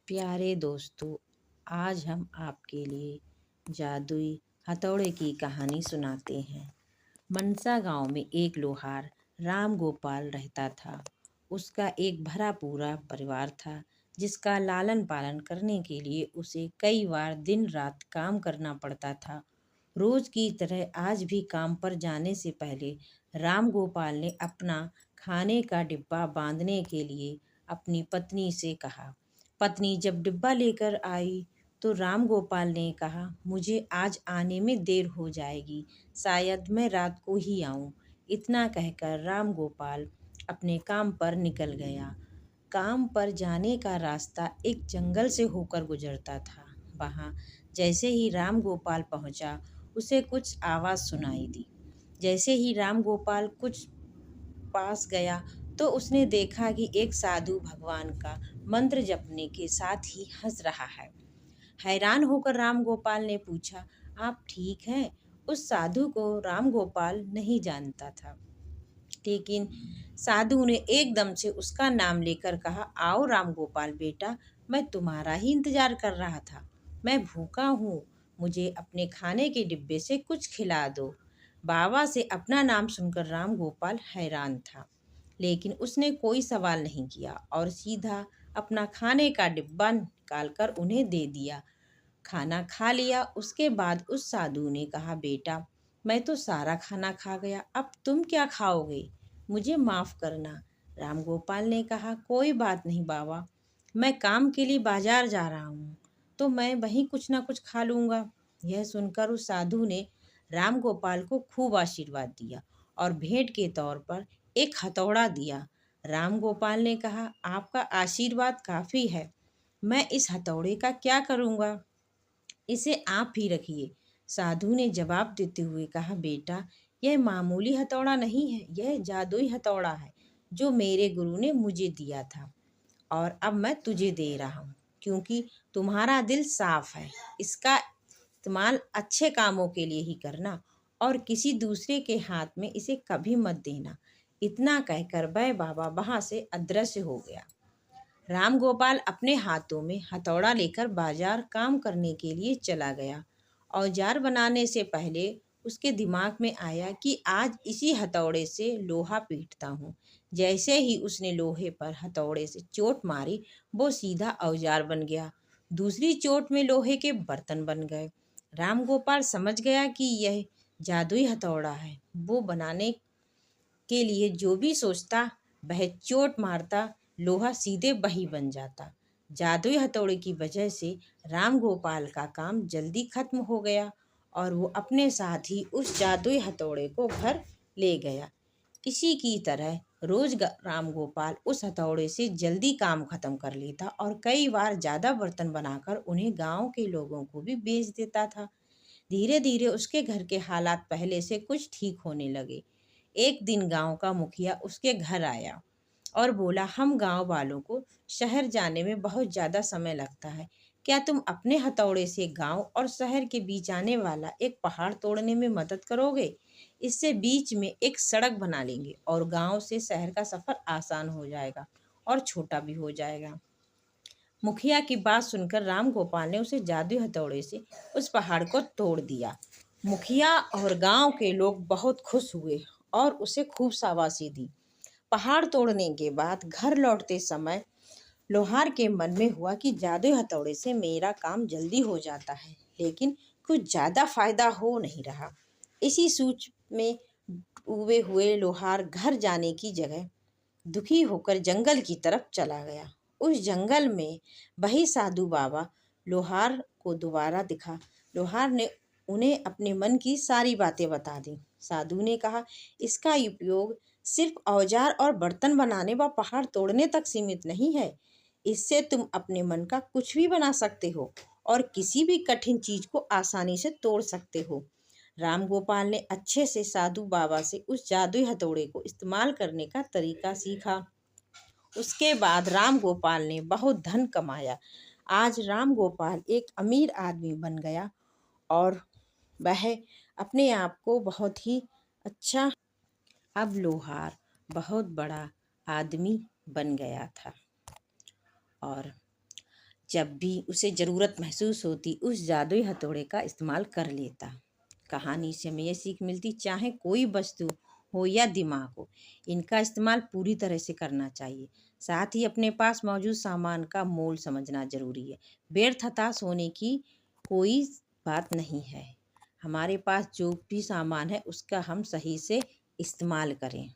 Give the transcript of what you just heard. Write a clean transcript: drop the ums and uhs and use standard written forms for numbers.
प्यारे दोस्तों, आज हम आपके लिए जादुई हथौड़े की कहानी सुनाते हैं। मनसा गांव में एक लोहार राम गोपाल रहता था। उसका एक भरा पूरा परिवार था, जिसका लालन पालन करने के लिए उसे कई बार दिन रात काम करना पड़ता था। रोज की तरह आज भी काम पर जाने से पहले राम गोपाल ने अपना खाने का डिब्बा बांधने के लिए अपनी पत्नी से कहा। पत्नी जब डिब्बा लेकर आई तो राम गोपाल ने कहा, मुझे आज आने में देर हो जाएगी, शायद मैं रात को ही आऊं। इतना कहकर राम गोपाल अपने काम पर निकल गया। काम पर जाने का रास्ता एक जंगल से होकर गुजरता था। वहां जैसे ही राम गोपाल पहुंचा, उसे कुछ आवाज सुनाई दी। जैसे ही राम गोपाल कुछ पास गया तो उसने देखा कि एक साधु भगवान का मंत्र जपने के साथ ही हंस रहा है। हैरान होकर राम गोपाल ने पूछा, आप ठीक हैं? उस साधु को राम गोपाल नहीं जानता था, लेकिन साधु ने एकदम से उसका नाम लेकर कहा, आओ राम गोपाल बेटा, मैं तुम्हारा ही इंतजार कर रहा था। मैं भूखा हूँ, मुझे अपने खाने के डिब्बे से कुछ खिला दो। बाबा से अपना नाम सुनकर राम गोपाल हैरान था, लेकिन उसने कोई सवाल नहीं किया और सीधा अपना खाने का डिब्बा निकालकर उन्हें दे दिया। खाना खा लिया। उसके बाद उस साधु ने कहा, बेटा, मैं तो सारा खाना खा गया, अब तुम क्या खाओगे? मुझे माफ करना। राम गोपाल ने कहा, कोई बात नहीं बाबा, मैं काम के लिए बाजार जा रहा हूँ, तो मैं वहीं कुछ ना कुछ खा लूँगा। यह सुनकर उस साधु ने राम गोपाल को खूब आशीर्वाद दिया और भेंट के तौर पर एक हथौड़ा दिया। राम गोपाल ने कहा, आपका आशीर्वाद काफ़ी है, मैं इस हथौड़े का क्या करूँगा? इसे आप ही रखिए। साधु ने जवाब देते हुए कहा, बेटा, यह मामूली हथौड़ा नहीं है, यह जादुई हथौड़ा है जो मेरे गुरु ने मुझे दिया था और अब मैं तुझे दे रहा हूँ, क्योंकि तुम्हारा दिल साफ है। इसका इस्तेमाल अच्छे कामों के लिए ही करना और किसी दूसरे के हाथ में इसे कभी मत देना। इतना कहकर वह बाबा वहां से अदृश्य हो गया। राम गोपाल अपने हाथों में हथौड़ा लेकर बाजार काम करने के लिए चला गया। औजार बनाने से पहले उसके दिमाग में आया कि आज इसी हथौड़े से लोहा पीटता हूँ। जैसे ही उसने लोहे पर हथौड़े से चोट मारी, वो सीधा औजार बन गया। दूसरी चोट में लोहे के बर्तन बन गए। राम गोपाल समझ गया कि यह जादुई हथौड़ा है। वो बनाने के लिए जो भी सोचता, वह चोट मारता, लोहा सीधे वही बन जाता। जादुई हथौड़े की वजह से राम गोपाल का काम जल्दी खत्म हो गया और वो अपने साथ ही उस जादुई हथौड़े को घर ले गया। इसी की तरह रोज राम गोपाल उस हथौड़े से जल्दी काम खत्म कर लेता और कई बार ज़्यादा बर्तन बनाकर उन्हें गांव के लोगों को भी बेच देता था। धीरे धीरे उसके घर के हालात पहले से कुछ ठीक होने लगे। एक दिन गांव का मुखिया उसके घर आया और बोला, हम गांव वालों को शहर जाने में बहुत ज़्यादा समय लगता है, क्या तुम अपने हथौड़े से गांव और शहर के बीच आने वाला एक पहाड़ तोड़ने में मदद करोगे? इससे बीच में एक सड़क बना लेंगे और गांव से शहर का सफ़र आसान हो जाएगा और छोटा भी हो जाएगा। मुखिया की बात सुनकर राम गोपाल ने उसे जादुई हथौड़े से उस पहाड़ को तोड़ दिया। मुखिया और गांव के लोग बहुत खुश हुए और उसे खूब शाबाशी दी। पहाड़ तोड़ने के बाद घर लौटते समय लोहार के मन में हुआ कि जादुई हथौड़े से मेरा काम जल्दी हो जाता है, लेकिन कुछ ज़्यादा फायदा हो नहीं रहा। इसी सोच में डूबे हुए लोहार घर जाने की जगह दुखी होकर जंगल की तरफ चला गया। उस जंगल में वही साधु बाबा लोहार को दोबारा दिखा। लोहार ने उन्हें अपने मन की सारी बातें बता दी। साधु ने कहा, इसका उपयोग सिर्फ औजार और बर्तन बनाने व पहाड़ तोड़ने तक सीमित नहीं है। इससे तुम अपने मन का कुछ भी बना सकते हो और किसी भी कठिन चीज को आसानी से तोड़ सकते हो। राम गोपाल ने अच्छे से साधु बाबा से उस जादुई हथौड़े को इस्तेमाल करने का तरीका सीखा। उसके बाद राम गोपाल ने बहुत धन कमाया। आज राम गोपाल एक अमीर आदमी बन गया और वह अपने आप को बहुत ही अच्छा, अब लोहार बहुत बड़ा आदमी बन गया था और जब भी उसे ज़रूरत महसूस होती उस जादुई हथौड़े का इस्तेमाल कर लेता। कहानी से हमें यह सीख मिलती, चाहे कोई वस्तु हो या दिमाग हो, इनका इस्तेमाल पूरी तरह से करना चाहिए। साथ ही अपने पास मौजूद सामान का मोल समझना ज़रूरी है। व्यर्थ हताश होने की कोई बात नहीं है। हमारे पास जो भी सामान है उसका हम सही से इस्तेमाल करें।